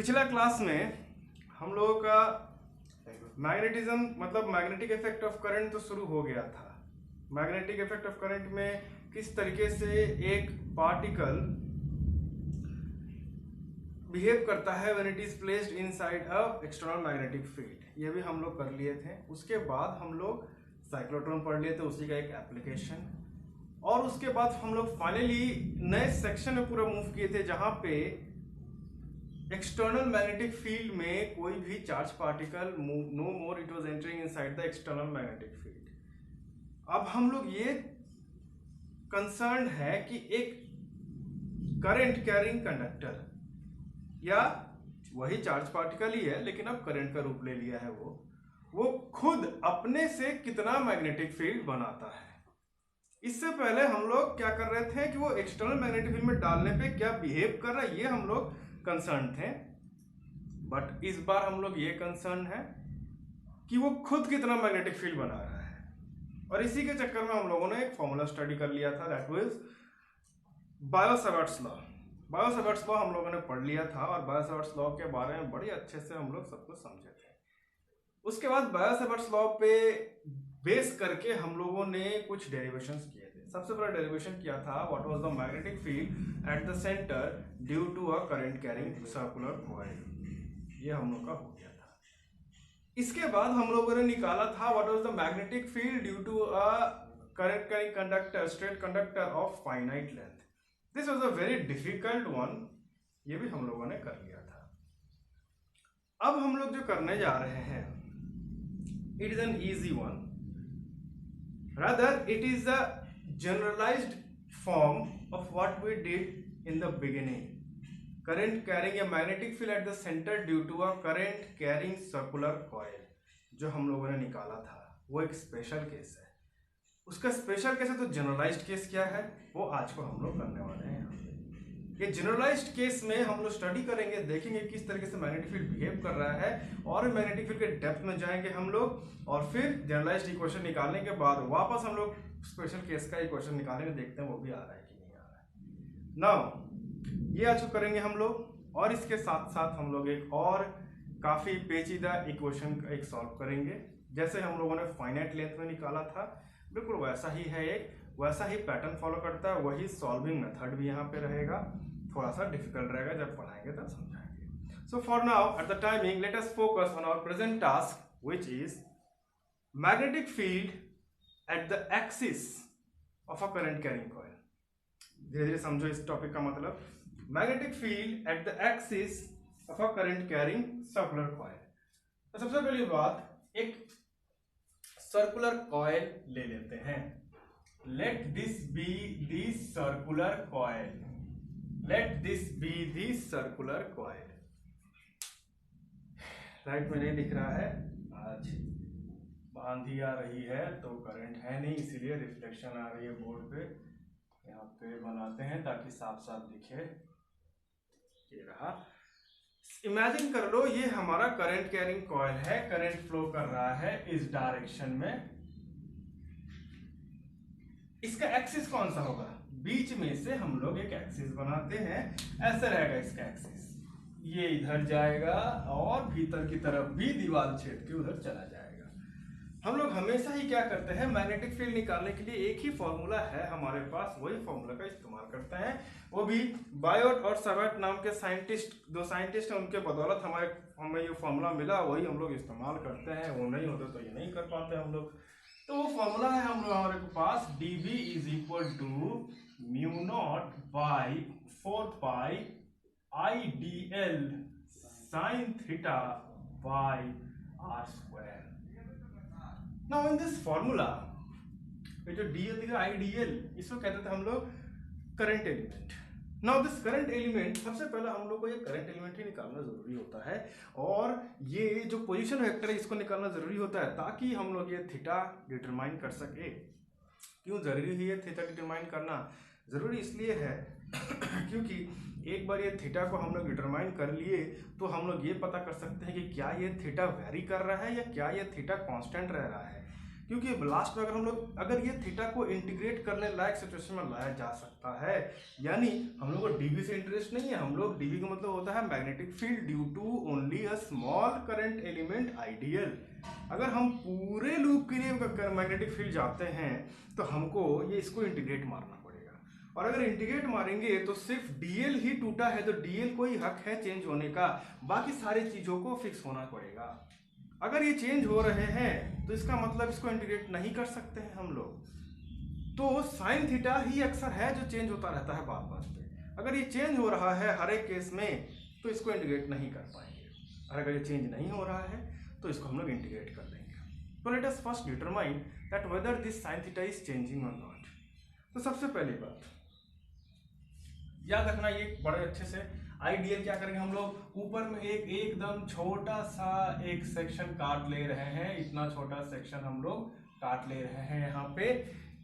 पिछला क्लास में हम लोगों का मैग्नेटिज्म मतलब मैग्नेटिक इफेक्ट ऑफ करंट तो शुरू हो गया था। मैग्नेटिक इफेक्ट ऑफ करंट में किस तरीके से एक पार्टिकल बिहेव करता है when it is placed inside a external magnetic field, ये भी हम लोग कर लिए थे। उसके बाद हम लोग साइक्लोट्रॉन पढ़ लिए थे, उसी का एक एप्लीकेशन। और उसके बाद हम लोग फाइनली नए सेक्शन में पूरा मूव किए थे जहां पे एक्सटर्नल मैग्नेटिक फील्ड में कोई भी charge particle no more it was entering inside the external magnetic field. अब हम लोग ये कंसर्न है कि एक करंट कैरिंग कंडक्टर या वही चार्ज पार्टिकल ही है लेकिन अब करंट का रूप ले लिया है, वो खुद अपने से कितना मैग्नेटिक फील्ड बनाता है। इससे पहले हम लोग क्या कर रहे थे कि वो एक्सटर्नल मैग्नेटिक फील्ड में डालने पे क्या बिहेव कर रहा है, ये हम लोग कंसर्न थे। बट इस बार हम लोग ये कंसर्न है कि वो खुद कितना मैग्नेटिक फील्ड बना रहा है। और इसी के चक्कर में हम लोगों ने एक फॉर्मूला स्टडी कर लिया था, that was bio-Savart's law. Bio-Savart's law हम लोगों ने पढ़ लिया था और बायो-सावर्ट्स लॉ के बारे में बड़ी अच्छे से हम लोग सब कुछ समझे थे। उसके बाद बायो-सावर्ट्स लॉ पे बेस करके हम लोगों ने कुछ डेरिवेशंस किए थे। सबसे पहला डेरिवेशन किया था what was the magnetic field at the centre due to a current carrying circular coil, ये हम लोग का हो गया था। इसके बाद हम लोगों ने निकाला था what was the magnetic field due to a current carrying conductor straight conductor of finite length. This was a very difficult one, ये भी हम लोगों ने कर लिया था। अब हम लोग जो करने जा रहे हैं it is an easy one, rather it is a generalized form of what we did in the beginning. Current carrying a magnetic field at the center due to a current carrying circular coil, जो हम लोगों ने निकाला था वो एक special case है। उसका स्पेशल केस है तो जनरलाइज्ड केस क्या है वो आज को हम लोग करने वाले हैं। ये जनरलाइज्ड केस में हम लोग स्टडी करेंगे, देखेंगे किस तरीके से मैग्नेटिक फील्ड बिहेव कर रहा है और मैग्नेटिक फील्ड के डेप्थ में जाएंगे हम लोग, और फिर जनरलाइज्ड इक्वेशन निकालने के बाद वापस हम लोग स्पेशल केस का इक्वेशन निकालेंगे, देखते हैं वो भी आ रहा है कि नहीं आ रहा है। नाउ ये आज करेंगे हम लोग, और इसके साथ साथ हम लोग एक और काफी पेचीदा इक्वेशन एक सॉल्व करेंगे। जैसे हम लोगों ने फाइनाइट लेंथ में निकाला था बिल्कुल वैसा ही है, एक वैसा ही पैटर्न फॉलो करता है, वही सॉल्विंग मेथड भी यहाँ पे रहेगा। थोड़ा सा डिफिकल्ट रहेगा, जब पढ़ाएंगे तब समझाएंगे। So for now at the timing let us focus on our present task which is magnetic field at the axis of a current carrying coil. धीरे धीरे समझो इस टॉपिक का मतलब। Magnetic field at the axis of a current carrying circular coil. तो सबसे पहली बात एक सर्कुलर कॉइल ले लेते हैं। Let this be the circular coil. Let this be the circular coil. Right में नहीं दिख रहा है, आज आंधी आ रही है तो करंट है नहीं, इसीलिए रिफ्लेक्शन आ रही है बोर्ड पे। यहाँ पे बनाते हैं ताकि साफ साफ दिखे। ये रहा। इमेजिन कर लो ये हमारा करंट कैरिंग कॉइल है, करंट फ्लो कर रहा है इस डायरेक्शन में। इसका एक्सिस कौन सा होगा, बीच में से हम लोग एक एक्सिस बनाते हैं, ऐसे रहेगा इसका एक्सिस, ये इधर जाएगा और भीतर की तरफ भी दीवार छेद के उधर चला जाएगा। हम लोग हमेशा ही क्या करते हैं, मैग्नेटिक फील्ड निकालने के लिए एक ही फॉर्मूला है हमारे पास, वही फॉर्मूला का इस्तेमाल करते हैं। वो भी बायोट और सावर्ट नाम के साइंटिस्ट, दो साइंटिस्ट हैं, उनके बदौलत हमें ये फॉर्मूला मिला, वही हम लोग इस्तेमाल करते हैं। वो नहीं होते तो ये नहीं कर पाते हम लोग। तो वो फॉर्मूला है हम लोग हमारे पास dB is equal to mu naught by 4 pi IDL sine theta by r square. Now in this formula ये जो DL दिखा IDL, इसको कहते थे हम लोग current element. Now this current element, सबसे पहले हम लोग को ये करंट एलिमेंट ही निकालना जरूरी होता है, और ये जो पोजीशन वेक्टर है इसको निकालना जरूरी होता है ताकि हम लोग ये थीटा डिटरमाइन कर सके। क्यों जरूरी है ये थीटा डिटरमाइन करना? जरूरी इसलिए है क्योंकि एक बार ये थीटा को हम लोग डिटरमाइन कर लिए तो हम लोग ये पता कर सकते हैं कि क्या ये थीटा वेरी कर रहा है या क्या ये थीटा कांस्टेंट रह रहा है। क्योंकि लास्ट में अगर ये थीटा को इंटीग्रेट करने लायक सिचुएशन में लाया जा सकता है, यानी हम लोग को डीवी से इंटरेस्ट नहीं है, हम लोग डीवी का मतलब होता है magnetic field due to only a small current element IDL. अगर हम पूरे लूप के लिए मैग्नेटिक फील्ड जाते हैं तो हमको ये इसको इंटीग्रेट मारना पड़ेगा, और अगर इंटीग्रेट मारेंगे तो सिर्फ डीएल ही टूटा है तो डीएल को ही हक है चेंज होने का, बाकी सारी चीजों को फिक्स होना पड़ेगा। अगर ये चेंज हो रहे हैं तो इसका मतलब इसको इंटीग्रेट नहीं कर सकते हैं हम लोग, तो साइन थीटा ही अक्सर है जो चेंज होता रहता है बार बार पे। अगर ये चेंज हो रहा है हर एक केस में तो इसको इंटीग्रेट नहीं कर पाएंगे, और अगर ये चेंज नहीं हो रहा है तो इसको हम लोग इंटीग्रेट कर देंगे। तो let us first determine that whether this sine theta is changing और नॉट। तो सबसे पहली बात याद रखना, ये बड़े अच्छे से आइडियल क्या करेंगे हम लोग, ऊपर में एकदम छोटा सा एक सेक्शन काट ले रहे हैं, इतना छोटा सेक्शन हम लोग काट ले रहे हैं। यहाँ पे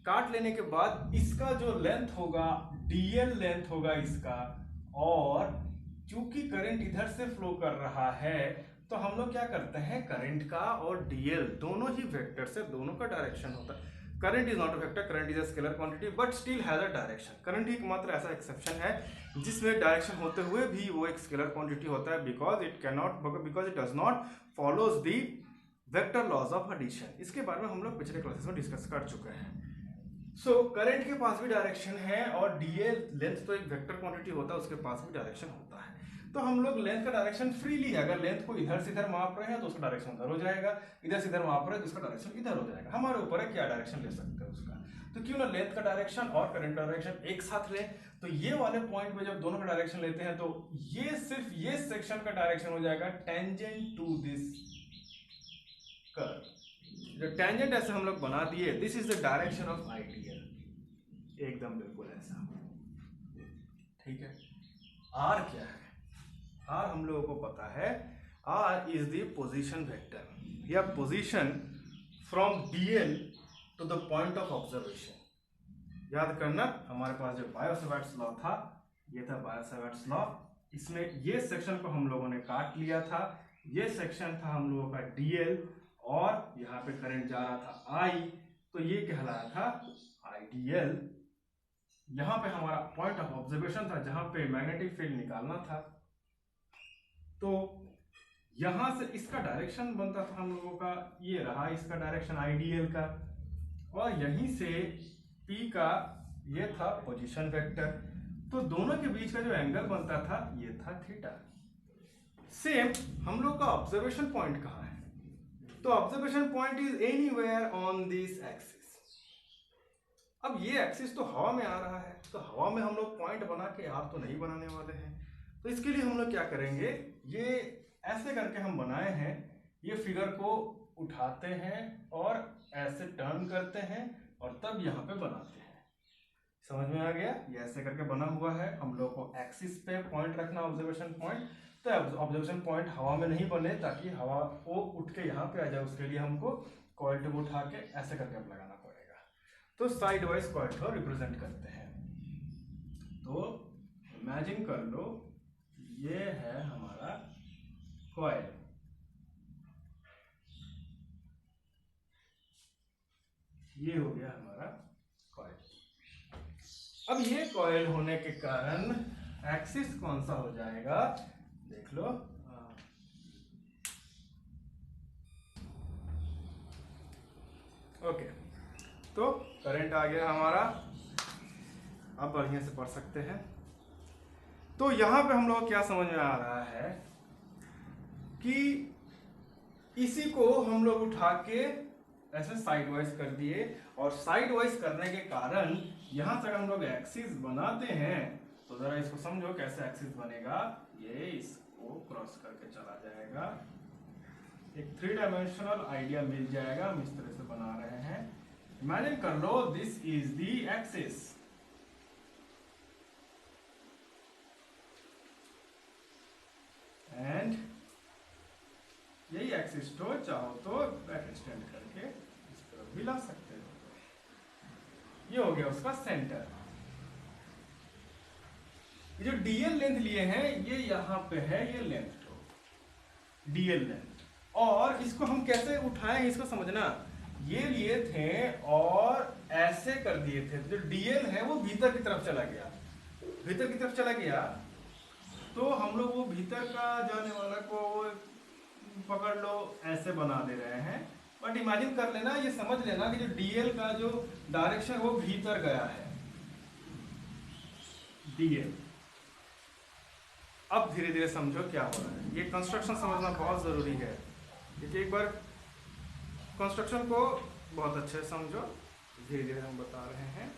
काट लेने के बाद इसका जो लेंथ होगा डीएल लेंथ होगा इसका, और चूंकि करंट इधर से फ्लो कर रहा है तो हम लोग क्या करते हैं, करंट का और डीएल दोनों ही वेक्टर से दोनों का डायरेक्शन होता है। Current is not a vector, current is a scalar quantity but still has a direction. Current ही एकमात्र ऐसा एक्सेप्शन है जिसमें डायरेक्शन होते हुए भी वो एक स्केलर क्वांटिटी होता है, because it does not follows the vector laws of addition. इसके बारे में हम लोग पिछले क्लासेस में डिस्कस कर चुके हैं। सो करंट के पास भी डायरेक्शन है और डीएल लेंथ तो एक वेक्टर क्वांटिटी होता है, उसके पास भी डायरेक्शन होता है। तो हम लोग लेंथ का डायरेक्शन फ्रीली, अगर लेंथ को इधर से इधर माप रहे हैं तो उसका डायरेक्शन उधर हो जाएगा, इधर से इधर माप रहे हैं तो उसका डायरेक्शन इधर हो जाएगा, हमारे ऊपर है क्या डायरेक्शन ले सकते हैं उसका। तो क्यों ना लेंथ का डायरेक्शन और करंट का डायरेक्शन एक साथ लें। तो ये वाले पॉइंट पे जब दोनों का डायरेक्शन लेते हैं तो ये सिर्फ ये सेक्शन का डायरेक्शन हो जाएगा टेंजेंट टू दिस कर्व। जो टेंजेंट ऐसे हम लोग बना दिए, this is the direction of ideal, एकदम बिल्कुल ऐसा, ठीक है। आर क्या है, आर हम लोगों को पता है, R is the position vector या position from DL to the point of observation. याद करना, हमारे पास जो बायो-सावर्ट्स लॉ था, ये था बायो-सावर्ट्स लॉ। इसमें ये सेक्शन को हम लोगों ने काट लिया था, ये सेक्शन था हम लोगों का डीएल, और यहाँ पे करंट जा रहा था आई, तो ये कहलाया था आइडियल। यहाँ पे हमारा पॉइंट ऑफ ऑब्जर्वेशन था जहां पे मैग्नेटिक फील्ड निकालना था, तो यहां से इसका डायरेक्शन बनता था हम लोगों का, ये रहा इसका डायरेक्शन आइडियल का, और यहीं से P का ये था पोजीशन वेक्टर, तो दोनों के बीच का जो एंगल बनता था ये था थीटा। सेम हम लोग का ऑब्जर्वेशन पॉइंट कहाँ है, तो observation point is anywhere on this axis. अब ये एक्सिस तो हवा में आ रहा है, तो हवा में हम लोग पॉइंट बना के आप तो नहीं बनाने वाले हैं, तो इसके लिए हम लोग क्या करेंगे, ये ऐसे करके हम बनाए हैं, ये फिगर को उठाते हैं और ऐसे टर्न करते हैं और तब यहाँ पे बनाते हैं। समझ में आ गया, ये ऐसे करके बना हुआ है। हम लोग को एक्सिस पे पॉइंट रखना ऑब्जर्वेशन पॉइंट, तो ऑब्जर्वेशन पॉइंट हवा में नहीं बने ताकि हवा को उठ के यहाँ पे आ जाए, उसके लिए हमको कॉइल ट्यूब उठा के ऐसे करके अब लगाना पड़ेगा। तो साइड वाइज कॉइल को रिप्रेजेंट करते हैं। तो इमेजिन कर लो ये है हमारा कॉइल, ये हो गया हमारा कॉइल। अब ये कॉइल होने के कारण एक्सिस कौन सा हो जाएगा, देख लो, ओके। तो करंट आ गया हमारा, अब बढ़िया से पढ़ सकते हैं। तो यहां पे हम लोग क्या समझ में आ रहा है कि इसी को हम लोग उठा के ऐसे साइड वाइज कर दिए, और साइड वाइज करने के कारण यहां से हम लोग एक्सिस बनाते हैं, तो जरा इसको समझो कैसे एक्सिस बनेगा। ये इसको क्रॉस करके चला जाएगा, एक 3 डायमेंशनल आइडिया मिल जाएगा। हम इस तरह से बना रहे हैं, इमेजिन कर लो this is the axis, and यही एक्सिस को चाहो तो बैक एक्सटेंड करके इस तरफ भी ला सकते हो। ये हो गया उसका सेंटर। ये जो डीएल लेंथ लिए हैं ये यहां पे है, ये लेंथ तो डीएल लेंथ, और इसको हम कैसे उठाएं इसको समझना। ये लिए थे और ऐसे कर दिए थे, जो डीएल है वो भीतर की तरफ चला गया, भीतर की तरफ चला गया, तो हम लोग वो भीतर का जाने वाला को पकड़ लो ऐसे बना दे रहे हैं। बट इमेजिन कर लेना, ये समझ लेना कि जो डीएल का जो डायरेक्शन वो भीतर गया है, डीएल। अब धीरे धीरे समझो क्या हो रहा है। ये कंस्ट्रक्शन समझना बहुत जरूरी है, क्योंकि एक बार कंस्ट्रक्शन को बहुत अच्छे से समझो, धीरे धीरे हम बता रहे हैं।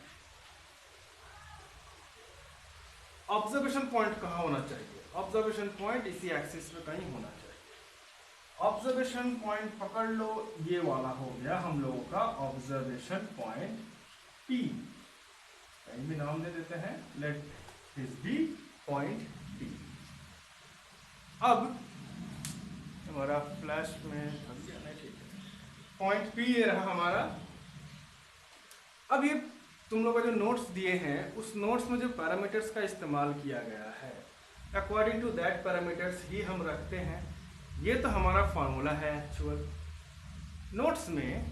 ऑब्जर्वेशन पॉइंट कहाँ होना चाहिए? ऑब्जर्वेशन पॉइंट इसी एक्सिस में कहीं होना चाहिए। ऑब्जर्वेशन पॉइंट पकड़ लो, ये वाला हो गया हम लोगों का ऑब्जर्वेशन पॉइंट P, कहीं भी नाम दे देते हैं, let this be point P। अब हमारा फ्लैश में थक गया, नहीं ठीक है, पॉइंट P ये रहा हमारा। अब ये तुम लोग जो नोट्स दिए हैं, उस नोट्स में जो पैरामीटर्स का इस्तेमाल किया गया है, अकॉर्डिंग टू दैट पैरामीटर्स ही हम रखते हैं। ये तो हमारा फॉर्मूला है एक्चुअल। नोट्स में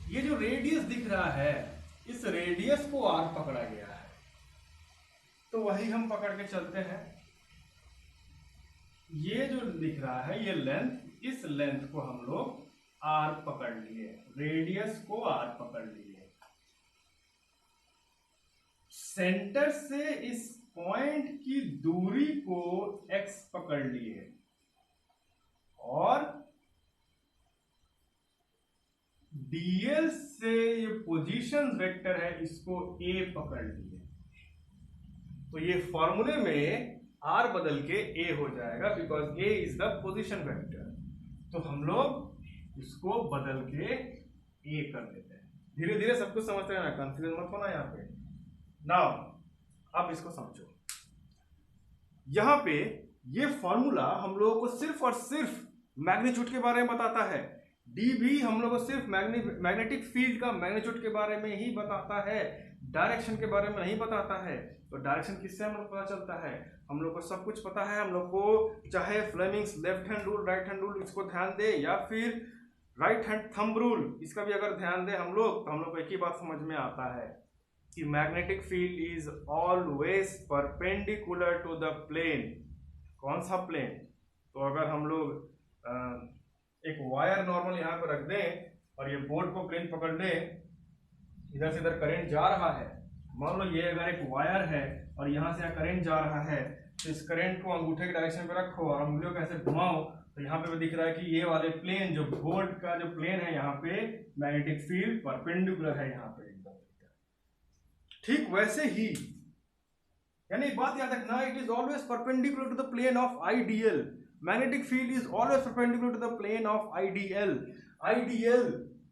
ये जो रेडियस दिख रहा है, इस रेडियस को r पकड़ा गया है, तो वही हम पकड़ के चलते हैं। ये जो दिख रहा है ये लेंथ, इस लेंथ को हम लोग r पकड़ लिए, रेडियस को r पकड़ लिए। सेंटर से इस पॉइंट की दूरी को x पकड़ लिए और dl से ये पोजीशन वेक्टर है, इसको a पकड़ लिए। तो ये फॉर्मूले में r बदल के a हो जाएगा, because a is the position vector. तो हम लोग इसको बदल के a कर देते हैं। धीरे धीरे सब कुछ समझते रहना, कंफ्यूज मत होना यहाँ पे। नाउ अब इसको समझो, यहां पे ये फॉर्मूला हम लोगों को सिर्फ और सिर्फ मैग्नीट्यूड के बारे में बताता है। डी भी हम लोगों को सिर्फ मैग्नेटिक फील्ड का मैग्नीट्यूड के बारे में ही बताता है, डायरेक्शन के बारे में नहीं बताता है। तो डायरेक्शन किससे हम लोग पता चलता है? हम लोग को सब कुछ पता है। हम लोग को चाहे Fleming's left hand rule, right hand rule, इसको ध्यान दे, या फिर राइट हैंड थंब रूल, इसका भी अगर ध्यान दे हम लोग, तो हम लोग को एक ही बात समझ में आता है कि magnetic field is always perpendicular to the plane. कौन सा प्लेन? तो अगर हम लोग एक वायर नॉर्मल यहाँ पर रख दें और ये बोर्ड को प्लेन पकड़ लें, इधर से इधर करंट जा रहा है, मान लो ये अगर एक वायर है और यहाँ से यहाँ करंट जा रहा है, तो इस करंट को अंगूठे के डायरेक्शन पे रखो और अंगुलियों को ऐसे घुमाओ, तो यहाँ पे भी दिख रहा है कि ये वाले प्लेन, जो बोर्ड का जो प्लेन है, यहाँ पे मैग्नेटिक फील्ड परपेंडिकुलर है यहाँ पे। ठीक वैसे ही, यानी बात याद रखना, it is always perpendicular to the plane of IDL. Magnetic field is always perpendicular to the plane of IDL.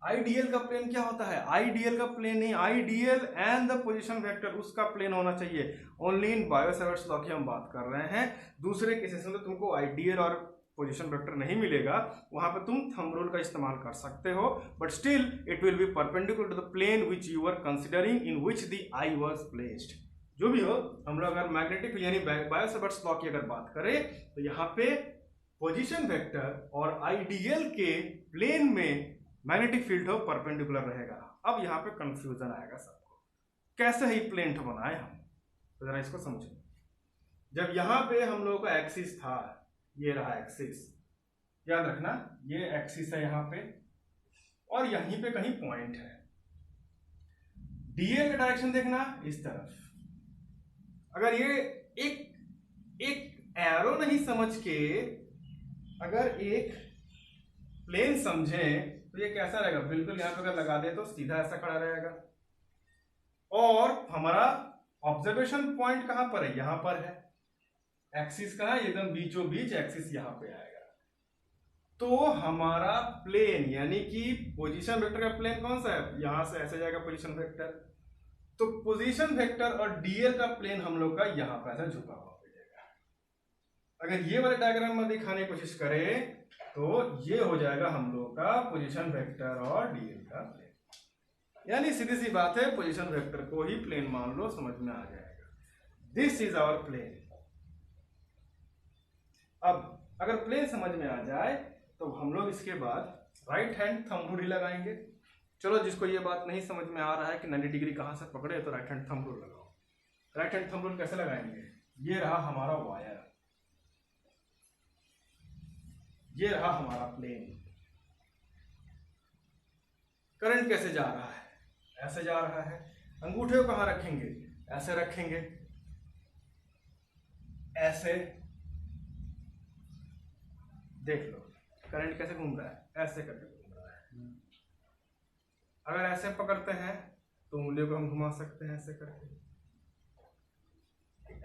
IDL का प्लेन क्या होता है? आईडीएल का प्लेन नहीं, IDL and the position vector, उसका प्लेन होना चाहिए। ओनली इन बायो-सैवर्ट्स लॉ की हम बात कर रहे हैं। दूसरे केसेस में तो तुमको आईडीएल और पोजीशन वेक्टर नहीं मिलेगा, वहां पर तुम थंब रूल का इस्तेमाल कर सकते हो, but still it will be perpendicular to the plane which you are considering, in which the I was placed. जो भी हो, हम लोग अगर मैग्नेटिक यानी बायो-सैवर्ट्स लॉ की अगर बात करें, तो यहाँ पे पोजीशन वेक्टर और आईडीएल के प्लेन में मैग्नेटिक फील्ड हो परपेंडिकुलर रहेगा। अब यहाँ पे कंफ्यूजन आएगा सबको, कैसे ही प्लेन बनाए हम, तो जरा इसको समझो। जब यहाँ पे हम लोगों का एक्सिस था, ये रहा एक्सिस, याद रखना ये एक्सिस है यहाँ पे, और यहीं पे कहीं पॉइंट है। डीएल का डायरेक्शन देखना इस तरफ। अगर ये एक एरो नहीं समझ के अगर एक प्लेन समझे, तो ये कैसा रहेगा? बिल्कुल यहाँ पे अगर लगा दे तो सीधा ऐसा खड़ा रहेगा। और हमारा ऑब्जर्वेशन पॉइंट कहां पर है? यहां पर है। एक्सिस कहां है? एकदम बीचों बीच एक्सिस यहां पे आएगा। तो हमारा प्लेन यानी कि पोजीशन वेक्टर का प्लेन कौन सा है? यहां से ऐसे जाएगा पोजीशन वेक्टर। तो पोजीशन वेक्टर और डीएल का प्लेन हम लोग का यहां पर ऐसा झुका हुआ हो जाएगा। अगर ये वाले डायग्राम में दिखाने की कोशिश करें तो ये हो जाएगा हम लोग का पोजीशन वेक्टर और डीएल का प्लेन। यानी सीधी सी बात है, पोजीशन वेक्टर को ही प्लेन मान लो, समझ में आ जाएगा। This is our plane. अब अगर प्लेन समझ में आ जाए तो हम लोग इसके बाद राइट हैंड थंब रूल ही लगाएंगे। चलो, जिसको ये बात नहीं समझ में आ रहा है कि 90 डिग्री कहाँ से पकड़े, तो राइट हैंड थंब रूल लगाओ। राइट हैंड थंब रूल कैसे लगाएंगे? ये रहा हमारा वायर, ये रहा हमारा प्लेन। करंट कैसे जा रहा है? ऐसे जा रहा है। अंगूठे को कहाँ रखेंगे? ऐसे रखेंगे, ऐसे। देख लो करंट कैसे घूम रहा है, ऐसे करके घूम रहा है। अगर ऐसे पकड़ते हैं तो उंगलियों को हम घुमा सकते हैं ऐसे करके।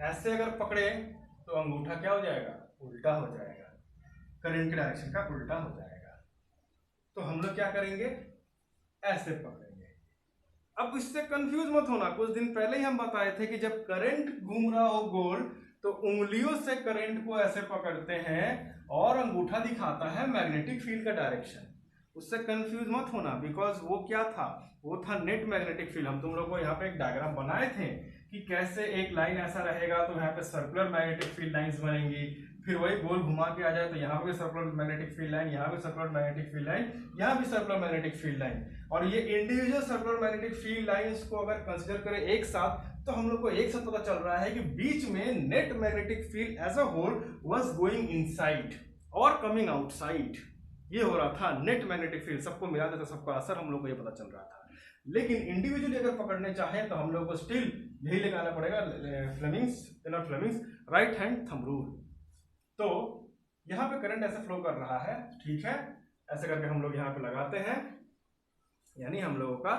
ऐसे अगर पकड़े तो अंगूठा क्या हो जाएगा? उल्टा हो जाएगा, करंट के डायरेक्शन का उल्टा हो जाएगा। तो हम लोग क्या करेंगे? ऐसे पकड़ेंगे। अब इससे कंफ्यूज मत होना, कुछ दिन पहले ही हम बताए थे कि जब करंट घूम रहा हो गोल तो उंगलियों से करंट को ऐसे पकड़ते हैं और अंगूठा दिखाता है मैग्नेटिक फील्ड का डायरेक्शन। उससे कंफ्यूज मत होना, बिकॉज वो क्या था? वो था नेट मैग्नेटिक फील्ड। हम तुम लोग को यहाँ पे एक डायग्राम बनाए थे कि कैसे एक लाइन ऐसा रहेगा तो यहाँ पे सर्कुलर मैग्नेटिक फील्ड लाइंस बनेंगी, फिर वही गोल घुमा के आ जाए तो यहाँ पे सर्कुलर मैग्नेटिक फील्ड लाइन, यहाँ पे सर्कुलर मैग्नेटिक फील्ड लाइन, यहाँ भी सर्कुलर मैग्नेटिक फील्ड लाइन। और ये individual circular magnetic field lines को अगर कंसीडर करें एक साथ, तो हम लोग को एक साथ पता चल रहा है कि बीच में net magnetic field as a whole was going inside और कमिंग आउटसाइड। ये हो रहा था नेट मैग्नेटिक फील्ड। सबको मिला देता, सबका असर हम लोग को ये पता चल रहा था। लेकिन इंडिविजुअली अगर पकड़ने चाहे तो हम लोग को स्टिल यही लगाना पड़ेगा, Fleming's right hand thumb rule. तो यहाँ पे करंट ऐसे फ्लो कर रहा है, ठीक है। ऐसे करके हम लोग यहाँ पे लगाते हैं, यानी हम लोगों का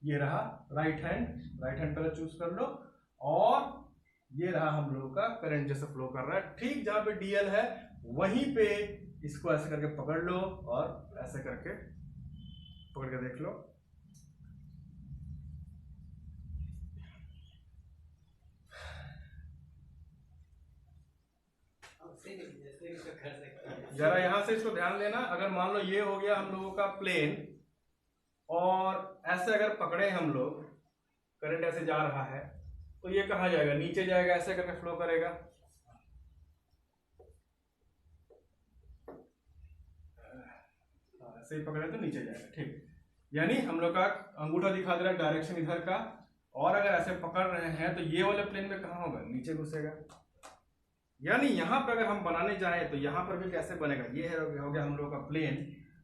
ये रहा राइट हैंड पहले चूज कर लो, और ये रहा हम लोगों का करंट जैसे फ्लो कर रहा है। ठीक जहां पे डीएल है वहीं पे इसको ऐसे करके पकड़ लो और ऐसे करके पकड़ के देख लो। जरा यहां से इसको ध्यान देना। अगर मान लो ये हो गया हम लोगों का प्लेन, और ऐसे अगर पकड़े हम लोग, करंट ऐसे जा रहा है तो ये कहाँ जाएगा? नीचे जाएगा, ऐसे करके फ्लो करेगा। ऐसे ही पकड़े तो नीचे जाएगा, ठीक। यानी हम लोग का अंगूठा दिखा दे रहा है डायरेक्शन इधर का, और अगर ऐसे पकड़ रहे हैं तो ये वाले प्लेन में कहाँ होगा? नीचे घुसेगा। यानी यहाँ पर अगर हम बनाने जाए तो यहाँ पर भी कैसे बनेगा? ये है हो गया हम लोग का प्लेन,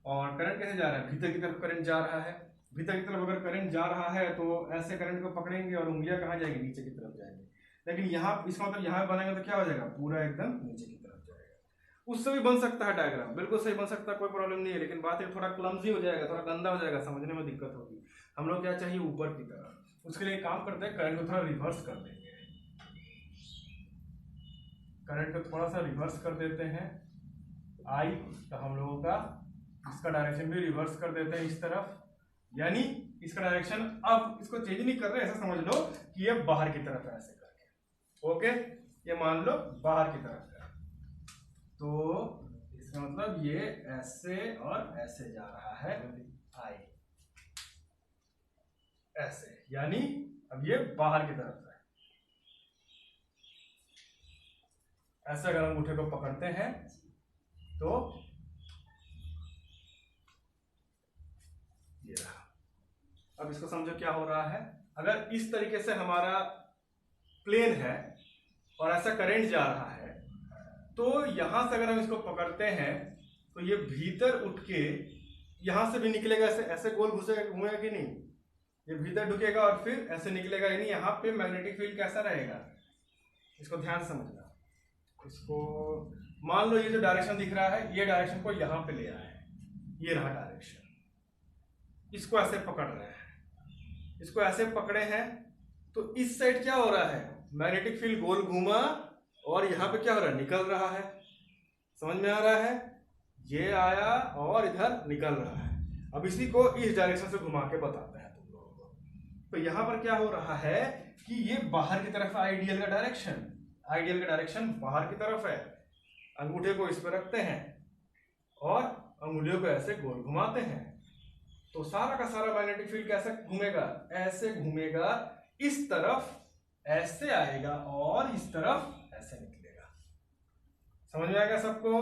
और करंट कैसे जा रहा है? भीतर की तरफ करंट जा रहा है। भीतर की तरफ अगर करंट जा रहा है तो ऐसे करंट को पकड़ेंगे और उंगलियां कहाँ जाएंगी? नीचे की तरफ जाएंगे। लेकिन यहाँ इसका मतलब यहाँ बनेगा तो क्या हो जाएगा? पूरा एकदम नीचे की तरफ जाएगा। उससे भी बन सकता है डायग्राम, बिल्कुल सही बन सकता है, कोई प्रॉब्लम नहीं है। लेकिन बात है थोड़ा क्लमजी हो जाएगा, थोड़ा गंदा हो जाएगा, समझने में दिक्कत होगी। हम लोग क्या चाहिए? ऊपर की तरफ। उसके लिए काम करते हैं, करंट को थोड़ा रिवर्स कर देंगे। करंट को थोड़ा सा रिवर्स कर देते हैं, आई तो हम लोगों का इसका डायरेक्शन भी रिवर्स कर देते हैं इस तरफ। यानी इसका डायरेक्शन अब इसको चेंज नहीं कर रहे, ऐसा समझ लो कि ये बाहर की तरफ है, ऐसे करके। ओके, ये मान लो बाहर की तरफ है, तो इसका मतलब ये ऐसे और ऐसे जा रहा है, आई ऐसे, यानी अब ये बाहर की तरफ है। ऐसे अगर अंगूठे को पकड़ते हैं तो ये रहा। अब इसको समझो क्या हो रहा है। अगर इस तरीके से हमारा प्लेन है और ऐसा करंट जा रहा है, तो यहां से अगर हम इसको पकड़ते हैं तो ये भीतर उठ के यहां से भी निकलेगा, ऐसे ऐसे गोल घूमेगा कि नहीं? ये भीतर ढुकेगा और फिर ऐसे निकलेगा। यानी यहाँ पे मैग्नेटिक फील्ड कैसा रहेगा? इसको ध्यान समझना। इसको मान लो ये जो डायरेक्शन दिख रहा है, ये डायरेक्शन को यहां पे ले आए हैं, ये रहा डायरेक्शन। इसको ऐसे पकड़ रहे हैं, इसको ऐसे पकड़े हैं, तो इस साइड क्या हो रहा है? मैग्नेटिक फील्ड गोल घूमा और यहाँ पे क्या हो रहा है? निकल रहा है। समझ में आ रहा है? ये आया और इधर निकल रहा है। अब इसी को इस डायरेक्शन से घुमा के बताते हैं तुम लोगों को। तो यहाँ पर क्या हो रहा है कि ये बाहर की तरफ आइडियल का डायरेक्शन, आइडियल का डायरेक्शन बाहर की तरफ है। अंगूठे को इस पर रखते हैं और अंगुलियों को ऐसे गोल घुमाते हैं, तो सारा का सारा मैग्नेटिक फील्ड कैसे घूमेगा? ऐसे घूमेगा, इस तरफ ऐसे आएगा और इस तरफ ऐसे निकलेगा। समझ में आएगा सबको?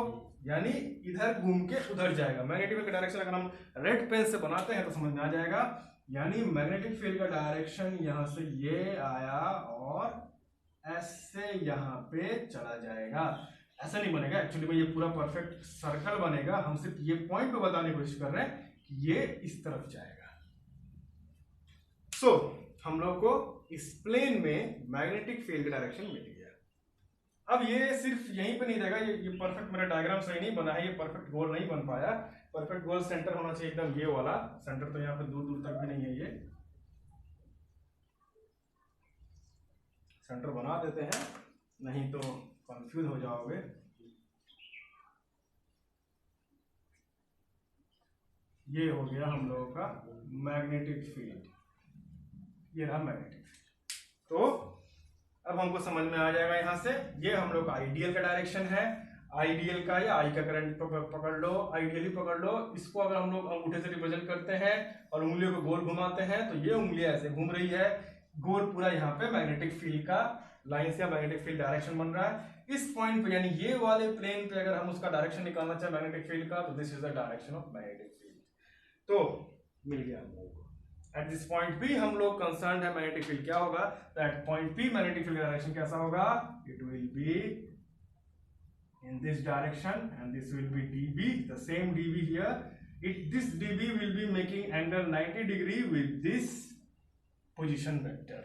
यानी इधर घूम के उधर जाएगा। मैग्नेटिक फील्ड का डायरेक्शन अगर हम रेड पेन से बनाते हैं तो समझ में आ जाएगा, यानी मैग्नेटिक फील्ड का डायरेक्शन यहां से ये आया और ऐसे यहां पे चला जाएगा। ऐसा नहीं बनेगा एक्चुअली में, ये पूरा परफेक्ट सर्कल बनेगा। हम सिर्फ ये पॉइंट पे बताने की कोशिश कर रहे हैं कि ये इस तरफ जाएगा। सो हम लोग को इस प्लेन में मैग्नेटिक फील्ड डायरेक्शन मिल गया। अब ये सिर्फ यहीं पे नहीं रहेगा, ये परफेक्ट मेरा डायग्राम सही नहीं बना है, ये परफेक्ट गोल नहीं बन पाया। परफेक्ट गोल सेंटर होना चाहिए एकदम ये वाला सेंटर, तो यहाँ पे दूर दूर तक भी नहीं है। ये सेंटर बना देते हैं, नहीं तो कंफ्यूज हो जाओगे। ये हो गया हम लोगों का मैग्नेटिक फील्ड, ये रहा मैग्नेटिक फील्ड। तो अब हमको समझ में आ जाएगा यहाँ से, ये हम लोग का आइडियल का डायरेक्शन है। आइडियल का या आई का करंट पकड़ लो, आइडियली पकड़ लो। इसको अगर हम लोग अंगूठे से रिप्रेजेंट करते हैं और उंगलियों को गोल घुमाते हैं तो ये उंगलियां ऐसे घूम रही है, गोल पूरा यहाँ पे मैग्नेटिक फील्ड का लाइन से मैग्नेटिक फील्ड डायरेक्शन बन रहा है। इस पॉइंट पे यानी ये वाले प्लेन पे अगर हम उसका डायरेक्शन निकालना चाहे मैग्नेटिक फील्ड का, तो this is the direction of magnetic field. तो मिल गया हम लोग को। एट दिस पॉइंट भी हम लोग कंसर्न है मैग्नेटिक फील्ड क्या होगा, तो at point P magnetic field direction कैसा होगा, it will be in this direction and this will be dB, the same dB here. This dB will be making angle 90 degree with this position vector.